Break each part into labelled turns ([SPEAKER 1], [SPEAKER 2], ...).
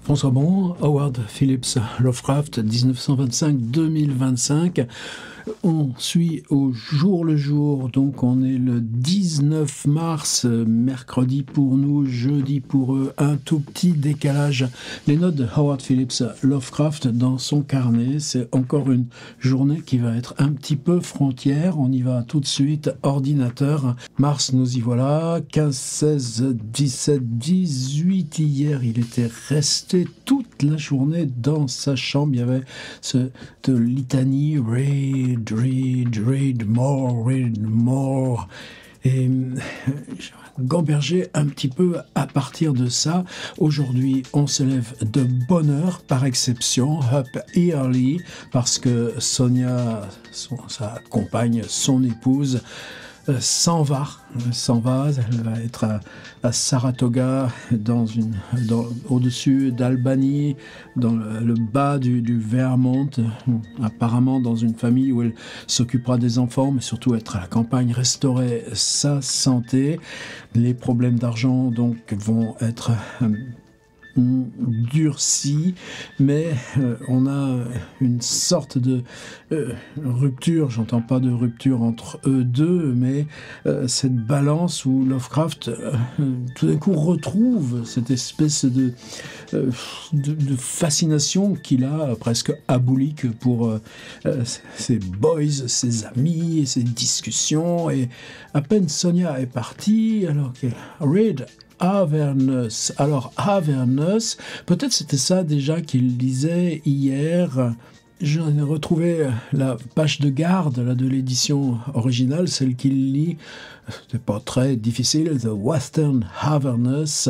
[SPEAKER 1] François Bon, Howard Phillips Lovecraft, 1925-2025. On suit au jour le jour, donc on est le 19 mars, mercredi pour nous, jeudi pour eux, un tout petit décalage. Les notes de Howard Phillips Lovecraft dans son carnet, c'est encore une journée qui va être un petit peu frontière. On y va tout de suite, ordinateur. Mars, nous y voilà, 15, 16, 17, 18. Hier, il était resté toute la journée dans sa chambre. Il y avait cette litanie, read more. Et gamberger un petit peu à partir de ça. Aujourd'hui, on se lève de bonne heure, par exception, up early, parce que Sonia, sa compagne, son épouse, s'en va, elle va être à Saratoga, au-dessus d'Albany, dans le bas du Vermont, apparemment dans une famille où elle s'occupera des enfants, mais surtout être à la campagne, restaurer sa santé. Les problèmes d'argent donc vont être durci, mais on a une sorte de rupture, j'entends pas de rupture entre eux deux, mais cette balance où Lovecraft tout d'un coup retrouve cette espèce de fascination qu'il a presque abolique pour ses boys, ses amis, ses discussions, et à peine Sonia est partie, alors que Reed Avernus. Alors, Avernus, peut-être c'était ça déjà qu'il lisait hier. J'en ai retrouvé la page de garde là, de l'édition originale, celle qu'il lit. C'est pas très difficile. The Western Avernus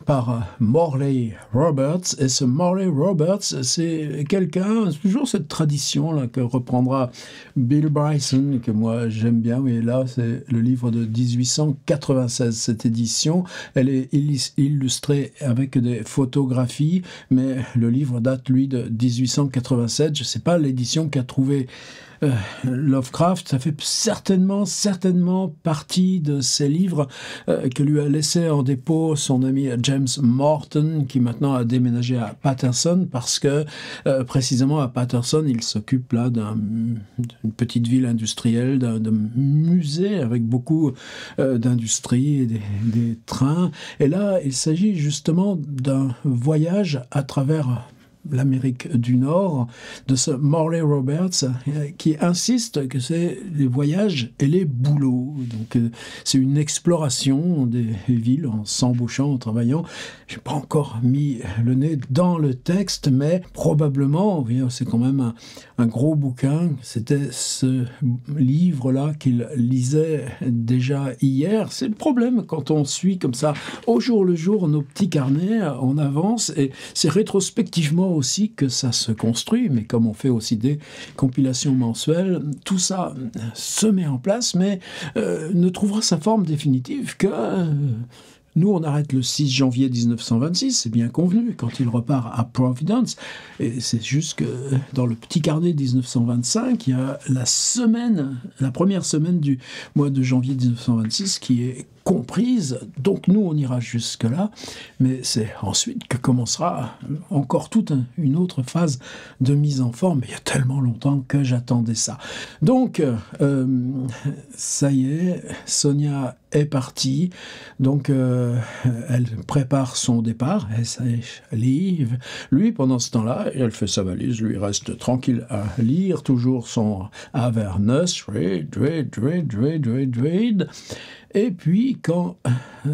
[SPEAKER 1] par Morley Roberts. Et ce Morley Roberts, c'est quelqu'un, c'est toujours cette tradition là que reprendra Bill Bryson, que moi j'aime bien. Oui, là, c'est le livre de 1896, cette édition. Elle est illustrée avec des photographies, mais le livre date, lui, de 1887. Je sais pas l'édition qu'a trouvé Lovecraft. Ça fait certainement partie de ces livres que lui a laissé en dépôt son ami James Morton, qui maintenant a déménagé à Paterson, parce que précisément à Paterson, il s'occupe là d'une petite ville industrielle, d'un musée avec beaucoup d'industrie et des trains. Et là, il s'agit justement d'un voyage à travers l'Amérique du Nord, de ce Morley Roberts, qui insiste que c'est les voyages et les boulots. Donc, c'est une exploration des villes en s'embauchant, en travaillant. Je n'ai pas encore mis le nez dans le texte, mais probablement, c'est quand même un gros bouquin. C'était ce livre-là qu'il lisait déjà hier. C'est le problème quand on suit comme ça, au jour le jour, nos petits carnets, on avance, et c'est rétrospectivement aussi que ça se construit, mais comme on fait aussi des compilations mensuelles, tout ça se met en place, mais ne trouvera sa forme définitive que nous, on arrête le 6 janvier 1926, c'est bien convenu, quand il repart à Providence. Et c'est juste que dans le petit carnet 1925, il y a la première semaine du mois de janvier 1926 qui est comprise. Donc nous, on ira jusque-là, mais c'est ensuite que commencera encore toute une autre phase de mise en forme. Mais il y a tellement longtemps que j'attendais ça. Donc, ça y est, Sonia est partie. Donc, elle prépare son départ. Elle livre. Lui, pendant ce temps-là, elle fait sa valise. Lui reste tranquille à lire. Toujours son Avernus. Read. Et puis, quand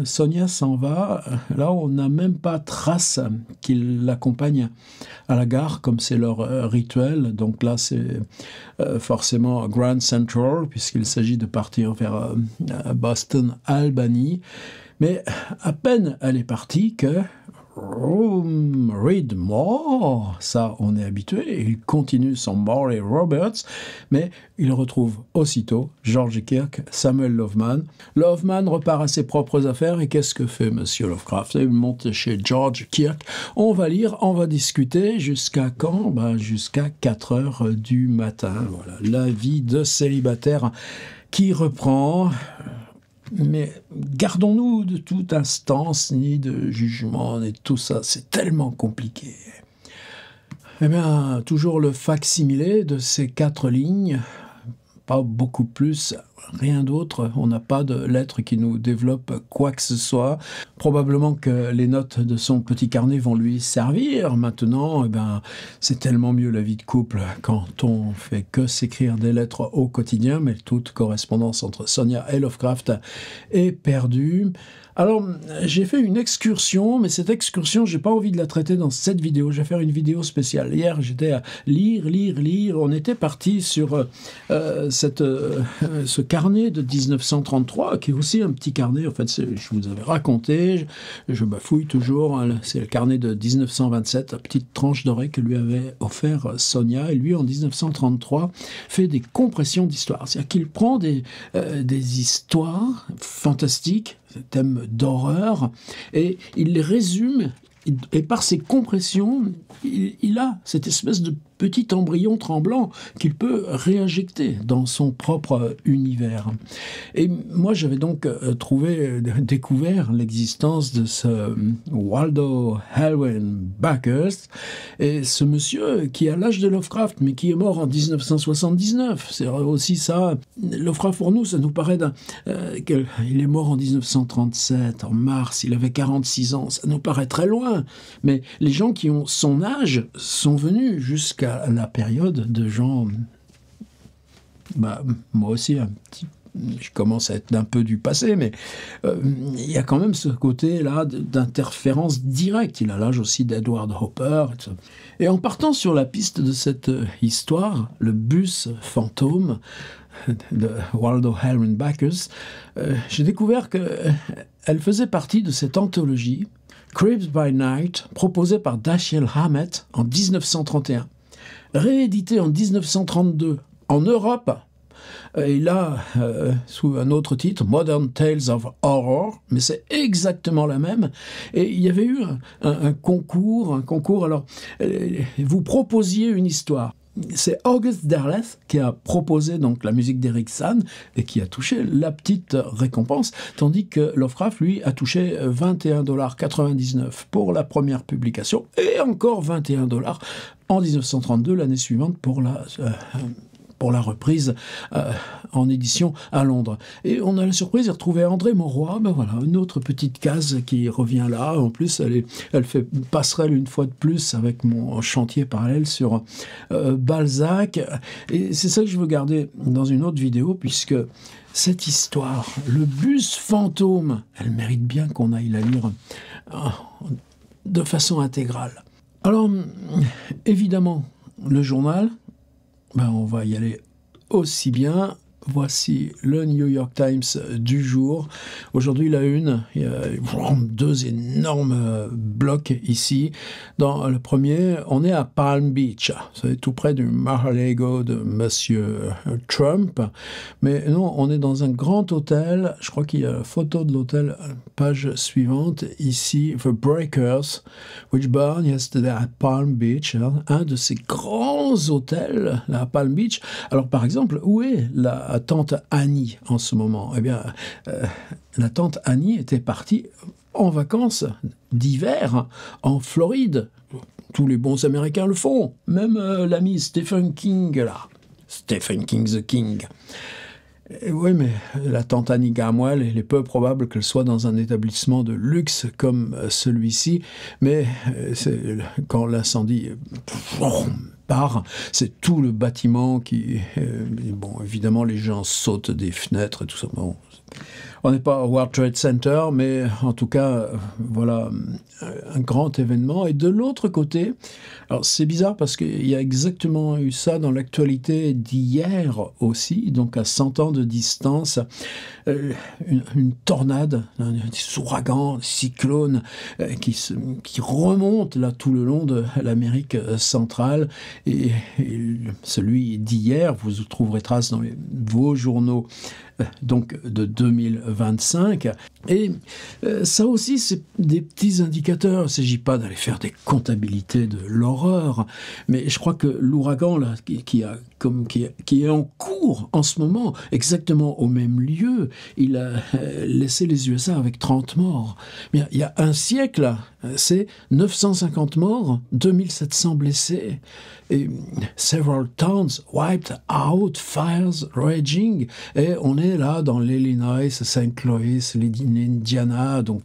[SPEAKER 1] Sonia s'en va, là, on n'a même pas trace qu'il l'accompagne à la gare, comme c'est leur rituel. Donc là, c'est forcément Grand Central, puisqu'il s'agit de partir vers Boston, Albany. Mais à peine elle est partie que Read More, ça on est habitué, il continue son Morley Roberts, mais il retrouve aussitôt George Kirk, Samuel Loveman. Loveman repart à ses propres affaires, et qu'est-ce que fait Monsieur Lovecraft? Il monte chez George Kirk, on va lire, on va discuter, jusqu'à quand? Jusqu'à 4 heures du matin. Voilà, la vie de célibataire qui reprend. Mais gardons-nous de toute instance, ni de jugement, ni de tout ça, c'est tellement compliqué. Eh bien, toujours le fac-similé de ces 4 lignes, pas beaucoup plus, rien d'autre. On n'a pas de lettres qui nous développent quoi que ce soit. Probablement que les notes de son petit carnet vont lui servir. Maintenant, eh ben, c'est tellement mieux la vie de couple quand on fait que s'écrire des lettres au quotidien, mais toute correspondance entre Sonia et Lovecraft est perdue. Alors, j'ai fait une excursion, mais cette excursion, j'ai pas envie de la traiter dans cette vidéo. Je vais faire une vidéo spéciale. Hier, j'étais à lire. On était parti sur ce carnet de 1933, qui est aussi un petit carnet. En fait, je vous avais raconté, je bafouille toujours. Hein, c'est le carnet de 1927, la petite tranche dorée que lui avait offert Sonia. Et lui, en 1933, fait des compressions d'histoires. C'est-à-dire qu'il prend des histoires fantastiques, thèmes d'horreur, et il les résume, et par ces compressions, il a cette espèce de petit embryon tremblant qu'il peut réinjecter dans son propre univers. Et moi, j'avais donc découvert l'existence de ce Waldo Helwyn Bakhurst, et ce monsieur qui a l'âge de Lovecraft, mais qui est mort en 1979. C'est aussi ça. Lovecraft, pour nous, ça nous paraît il est mort en 1937, en mars, il avait 46 ans. Ça nous paraît très loin. Mais les gens qui ont son âge sont venus jusqu'à la période de gens... moi aussi, je commence à être un peu du passé, mais il y a quand même ce côté-là d'interférence directe. Il a l'âge aussi d'Edward Hopper. Et en partant sur la piste de cette histoire, le bus fantôme de Waldo Helwyn Bakhurst, j'ai découvert qu'elle faisait partie de cette anthologie Creeps by Night, proposée par Dashiell Hammett en 1931, rééditée en 1932 en Europe, et là, sous un autre titre, Modern Tales of Horror, mais c'est exactement la même. Et il y avait eu un concours, alors vous proposiez une histoire. C'est August Derleth qui a proposé donc la musique d'Eric Sand et qui a touché la petite récompense, tandis que Lovecraft, lui, a touché $21,99 pour la première publication et encore $21 en 1932, l'année suivante, pour la reprise en édition à Londres. Et on a la surprise de retrouver André Mauroy, voilà, une autre petite case qui revient là. En plus, elle fait passerelle une fois de plus avec mon chantier parallèle sur Balzac. Et c'est ça que je veux garder dans une autre vidéo, puisque cette histoire, le bus fantôme, elle mérite bien qu'on aille la lire de façon intégrale. Alors, évidemment, le journal, on va y aller aussi bien. Voici le New York Times du jour. Aujourd'hui, la une, il y a 2 énormes blocs ici. Dans le premier, on est à Palm Beach. C'est tout près du Mar-a-Lago de Monsieur Trump. Mais non, on est dans un grand hôtel. Je crois qu'il y a la photo de l'hôtel, page suivante. Ici, The Breakers, which burned yesterday at Palm Beach. Un de ces grands hôtels là, à Palm Beach. Alors, par exemple, où est la tante Annie en ce moment? Eh bien, la tante Annie était partie en vacances d'hiver en Floride. Tous les bons Américains le font. Même l'ami Stephen King, là. Stephen King the King. Et oui, mais la tante Annie Gamoil, il est peu probable qu'elle soit dans un établissement de luxe comme celui-ci. Mais quand l'incendie... c'est tout le bâtiment qui... évidemment, les gens sautent des fenêtres et tout ça. Bon, on n'est pas au World Trade Center, mais en tout cas, voilà, un grand événement. Et de l'autre côté, alors c'est bizarre parce qu'il y a exactement eu ça dans l'actualité d'hier aussi, donc à 100 ans de distance, une tornade, des ouragans, des cyclones qui remontent là tout le long de l'Amérique centrale. Et celui d'hier, vous trouverez trace dans vos journaux donc de 2025, Et ça aussi, c'est des petits indicateurs. Il ne s'agit pas d'aller faire des comptabilités de l'horreur, mais je crois que l'ouragan là, qui est en cours en ce moment, exactement au même lieu, il a laissé les USA avec 30 morts. Bien, il y a un siècle, c'est 950 morts, 2700 blessés, et several towns wiped out, fires raging, et on est là dans l'Illinois, St. Louis, l'Indiana, donc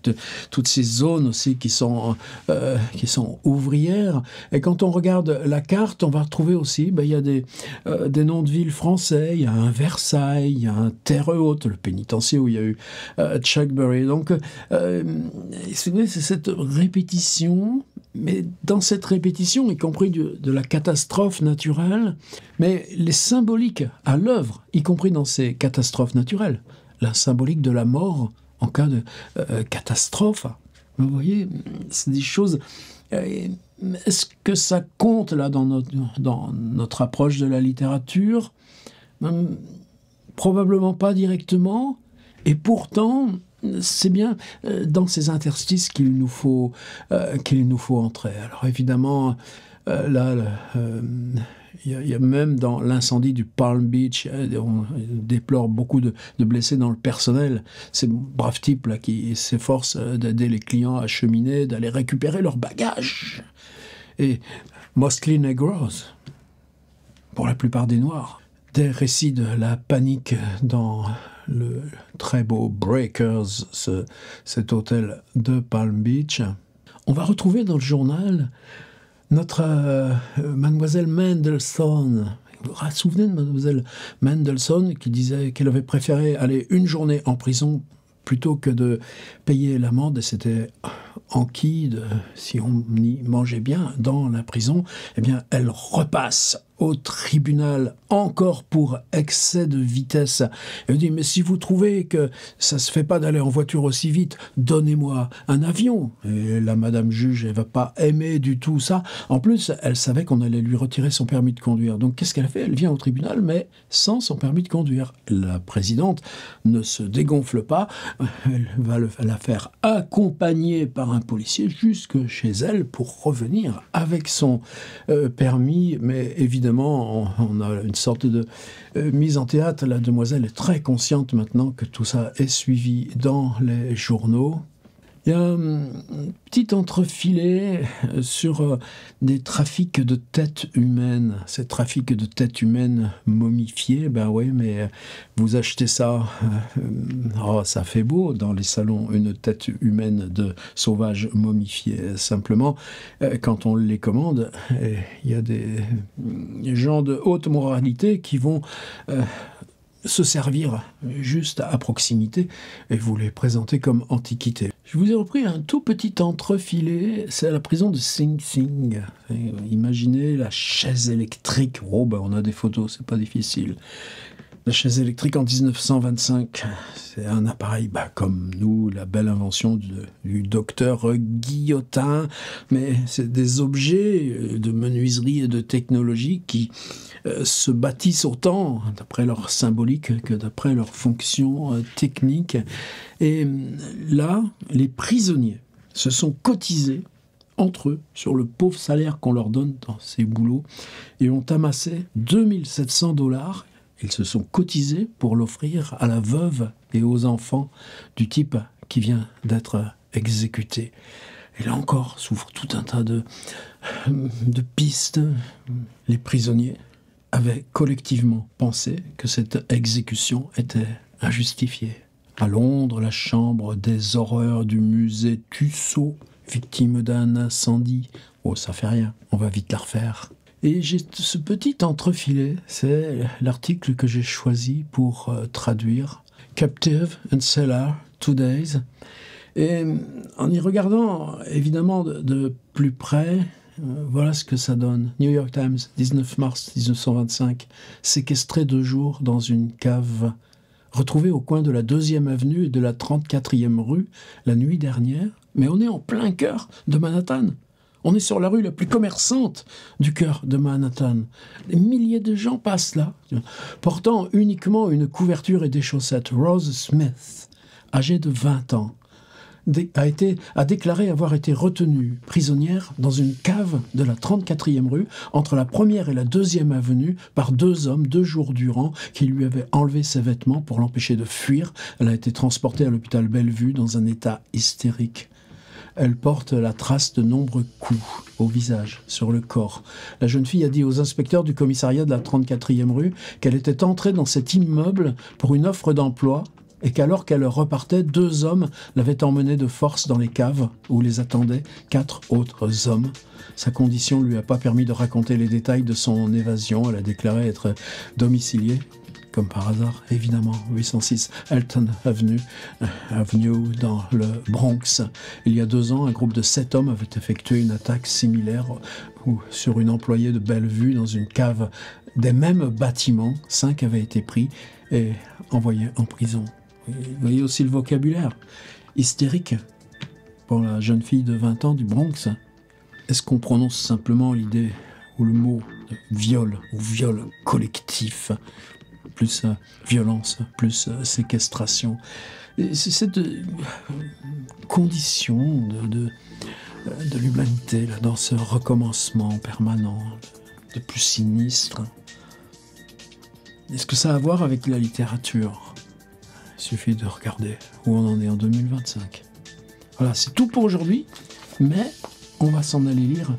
[SPEAKER 1] toutes ces zones aussi qui sont ouvrières. Et quand on regarde la carte, on va retrouver aussi, il y a des noms de villes français, il y a un Versailles, il y a un Terre Haute, le pénitencier où il y a eu Chuck Berry. Donc, c'est cette répétition, mais dans cette répétition, y compris de la catastrophe naturelle, mais les symboliques à l'œuvre, y compris dans ces catastrophes naturelles, la symbolique de la mort en cas de catastrophe. Vous voyez, c'est des choses... Est-ce que ça compte là dans notre approche de la littérature? Probablement pas directement, et pourtant c'est bien dans ces interstices qu'il nous faut entrer. Alors évidemment, là, il y a même dans l'incendie du Palm Beach, on déplore beaucoup de blessés dans le personnel. Ces braves types là qui s'efforcent d'aider les clients à cheminer, d'aller récupérer leurs bagages. Et mostly Negroes, pour la plupart des Noirs. Des récits de la panique dans le très beau Breakers, cet hôtel de Palm Beach. On va retrouver dans le journal notre mademoiselle Mendelssohn. Vous vous souvenez de mademoiselle Mendelssohn qui disait qu'elle avait préféré aller une journée en prison plutôt que de payer l'amende, et c'était enquis, si on y mangeait bien dans la prison, eh bien elle repasse au tribunal encore pour excès de vitesse. Elle dit, mais si vous trouvez que ça se fait pas d'aller en voiture aussi vite, donnez-moi un avion. Et la madame juge, elle va pas aimer du tout ça. En plus, elle savait qu'on allait lui retirer son permis de conduire. Donc qu'est-ce qu'elle fait? Elle vient au tribunal, mais sans son permis de conduire. La présidente ne se dégonfle pas. Elle va la faire accompagner par un policier jusque chez elle pour revenir avec son permis, mais évidemment, on a une sorte de mise en théâtre. La demoiselle est très consciente maintenant que tout ça est suivi dans les journaux. Il y a un petit entrefilet sur des trafics de têtes humaines. Ces trafics de têtes humaines momifiées, ben oui, mais vous achetez ça, ça fait beau dans les salons, une tête humaine de sauvage momifiée. Simplement, quand on les commande, il y a des gens de haute moralité qui vont... se servir juste à proximité et vous les présenter comme antiquité. Je vous ai repris un tout petit entrefilet, c'est à la prison de Sing Sing. Imaginez la chaise électrique. Oh ben on a des photos, c'est pas difficile. La chaise électrique en 1925, c'est un appareil comme nous, la belle invention du docteur Guillotin, mais c'est des objets de menuiserie et de technologie qui se bâtissent autant d'après leur symbolique que d'après leur fonction technique. Et là, les prisonniers se sont cotisés entre eux sur le pauvre salaire qu'on leur donne dans ces boulots et ont amassé $2700. Ils se sont cotisés pour l'offrir à la veuve et aux enfants du type qui vient d'être exécuté. Et là encore, s'ouvre tout un tas de pistes. Les prisonniers avaient collectivement pensé que cette exécution était injustifiée. À Londres, la chambre des horreurs du musée Tussaud, victime d'un incendie. Oh, ça fait rien, on va vite la refaire. Et j'ai ce petit entrefilet, c'est l'article que j'ai choisi pour traduire. Captive and Cellar, 2 days. Et en y regardant, évidemment, de plus près, voilà ce que ça donne. New York Times, 19 mars 1925. Séquestré 2 jours dans une cave. Retrouvé au coin de la 2e avenue et de la 34e rue la nuit dernière. Mais on est en plein cœur de Manhattan. On est sur la rue la plus commerçante du cœur de Manhattan. Des milliers de gens passent là, portant uniquement une couverture et des chaussettes. Rose Smith âgée de 20 ans, a déclaré avoir été retenue prisonnière dans une cave de la 34e rue, entre la 1re et la 2e avenue, par 2 hommes, 2 jours durant, qui lui avaient enlevé ses vêtements pour l'empêcher de fuir. Elle a été transportée à l'hôpital Bellevue dans un état hystérique. Elle porte la trace de nombreux coups au visage, sur le corps. La jeune fille a dit aux inspecteurs du commissariat de la 34e rue qu'elle était entrée dans cet immeuble pour une offre d'emploi et qu'alors qu'elle repartait, 2 hommes l'avaient emmenée de force dans les caves où les attendaient 4 autres hommes. Sa condition ne lui a pas permis de raconter les détails de son évasion. Elle a déclaré être domiciliée, comme par hasard, évidemment, 806 Elton Avenue dans le Bronx. Il y a 2 ans, un groupe de 7 hommes avait effectué une attaque similaire sur une employée de Bellevue dans une cave des mêmes bâtiments. 5 avaient été pris et envoyés en prison. Vous voyez aussi le vocabulaire hystérique pour la jeune fille de 20 ans du Bronx. Est-ce qu'on prononce simplement l'idée ou le mot de viol ou viol collectif, plus violence, plus séquestration? Et c'est cette condition de l'humanité là, dans ce recommencement permanent, de plus sinistre. Est-ce que ça a à voir avec la littérature? Il suffit de regarder où on en est en 2025. Voilà, c'est tout pour aujourd'hui, mais on va s'en aller lire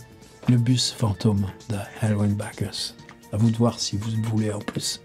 [SPEAKER 1] Le bus fantôme de Erwin Backes. À vous de voir si vous voulez en plus.